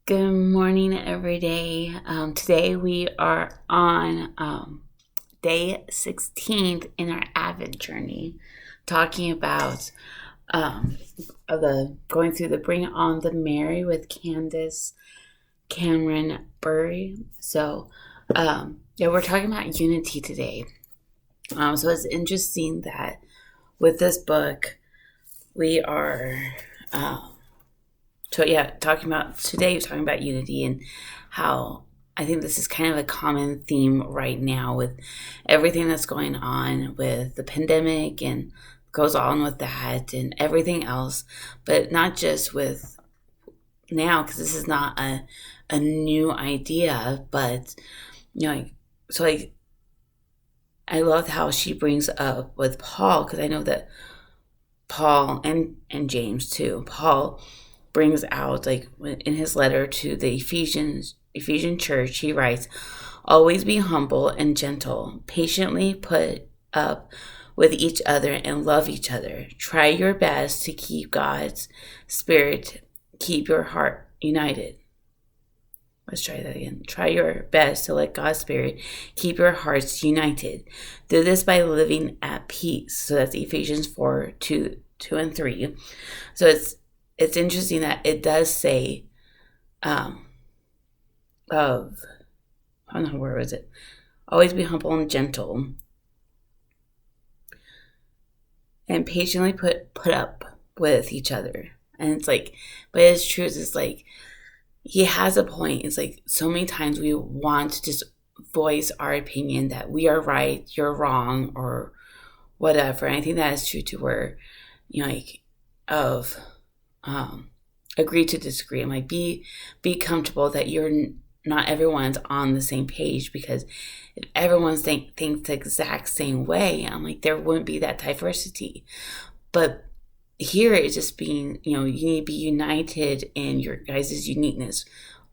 Good morning, every day. Today we are on day 16th in our Advent journey, talking about the going through the Bring On the Mary with Candace Cameron Burry. So we're talking about unity today. So it's interesting that with this book, we are. Talking about today, talking about unity and how I think this is kind of a common theme right now with everything that's going on with the pandemic and goes on with that and everything else, but not just with now because this is not a new idea, but like so like I love how she brings up with Paul because I know that Paul and James too. Paul brings out like in his letter to the Ephesian church, he writes, "Always be humble and gentle, patiently put up with each other and love each other. Try your best to keep God's spirit, keep your heart united." Let's try that again. Try your best to let God's spirit keep your hearts united. Do this by living at peace. So that's Ephesians 4, 2 and 3. So it's interesting that it does say of, I don't know, where was it? Always be humble and gentle and patiently put up with each other. And it's like, but it's true. It's like, he has a point. It's like so many times we want to just voice our opinion that we are right, you're wrong, or whatever. And I think that is true to where, like, of agree to disagree. And like be comfortable that you're not everyone's on the same page, because if everyone thinks the exact same way, I'm like, there wouldn't be that diversity. But here it's just being, you need to be united in your guys' uniqueness,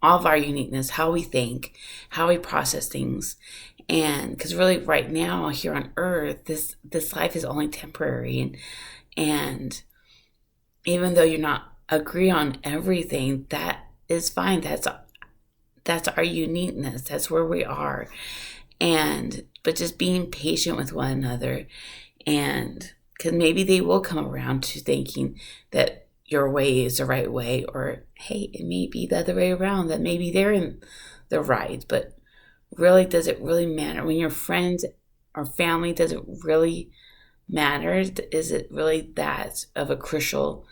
all of our uniqueness, how we think, how we process things. And because really right now here on earth, this life is only temporary. And even though you're not agree on everything, that is fine. That's our uniqueness. That's where we are. But just being patient with one another, and because maybe they will come around to thinking that your way is the right way, or hey, it may be the other way around, that maybe they're in the right. But really, does it really matter when your friends or family? Does it really matter? Is it really that of a crucial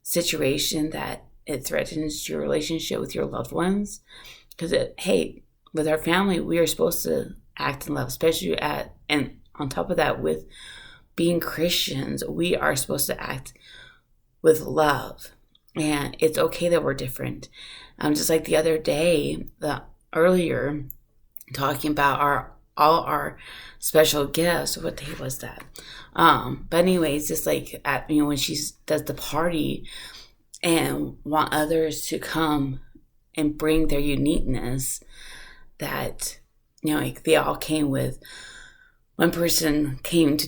situation that it threatens your relationship with your loved ones? Because hey, with our family, we are supposed to act in love, especially and on top of that, with being Christians, we are supposed to act with love. And it's okay that we're different. Just like the other day, earlier, talking about all our special gifts. What day was that? But anyways, just like when she does the party and want others to come and bring their uniqueness, that like they all came with. One person came to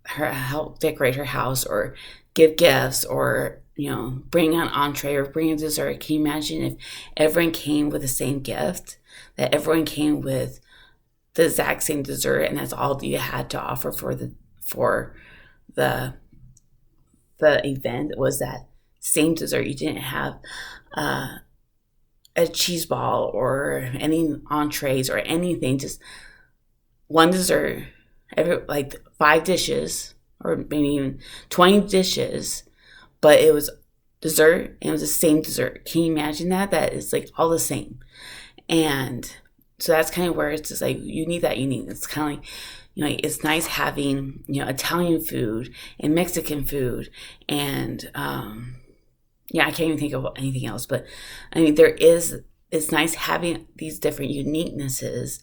help decorate her house, or give gifts, or bring an entree or bring a dessert. Can you imagine if everyone came with the same gift? That everyone came with the exact same dessert, and that's all you had to offer for the event was that same dessert. You didn't have a cheese ball or any entrees or anything. Just one dessert, like 5 dishes, or maybe even 20 dishes, but it was dessert, and it was the same dessert. Can you imagine that? That is like all the same. And so that's kind of where it's just like you need that uniqueness. It's kind of like, it's nice having, Italian food and Mexican food, and I can't even think of anything else. But I mean, it's nice having these different uniquenesses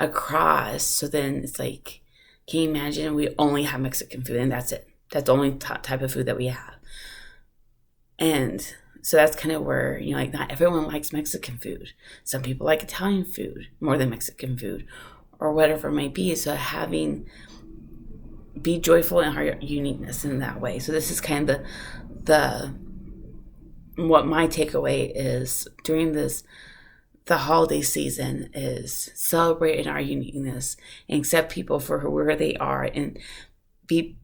across. So then it's like, can you imagine we only have Mexican food and that's it? That's the only type of food that we have. And so that's kind of where, like, not everyone likes Mexican food. Some people like Italian food more than Mexican food, or whatever it might be. So be joyful in our uniqueness in that way. So this is kind of the what my takeaway is during the holiday season is celebrate in our uniqueness and accept people for where they are and be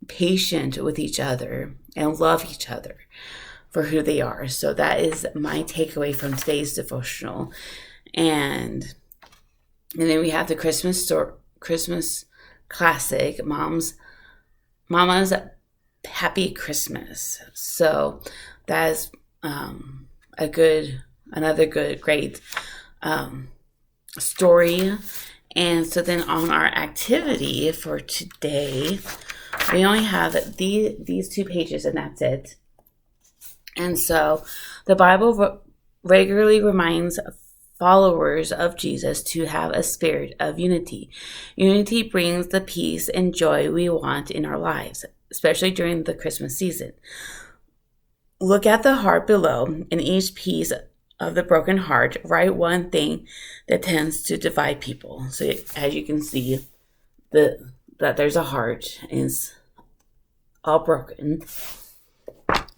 patient with each other and love each other for who they are. So that is my takeaway from today's devotional. And then we have the Christmas classic, Mama's Happy Christmas. So that is another great story. And so then on our activity for today, we only have these 2 pages, and that's it. And so the Bible regularly reminds followers of Jesus to have a spirit of unity. Unity brings the peace and joy we want in our lives, especially during the Christmas season. Look at the heart below. In each piece of the broken heart, write one thing that tends to divide people. So as you can see, that there's a heart, and it's all broken.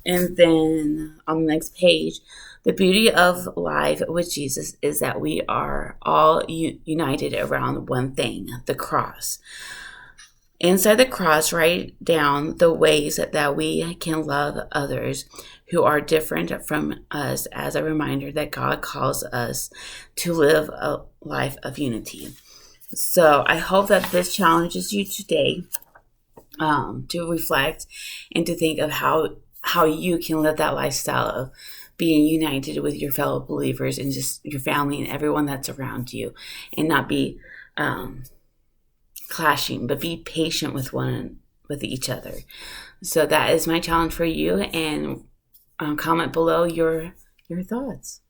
And then on the next page, the beauty of life with Jesus is that we are all united around one thing, the cross. Inside the cross, write down the ways that we can love others who are different from us as a reminder that God calls us to live a life of unity. So I hope that this challenges you today to reflect and to think of how you can live that lifestyle of being united with your fellow believers and just your family and everyone that's around you, and not be clashing, but be patient with each other. So that is my challenge for you, and comment below your thoughts.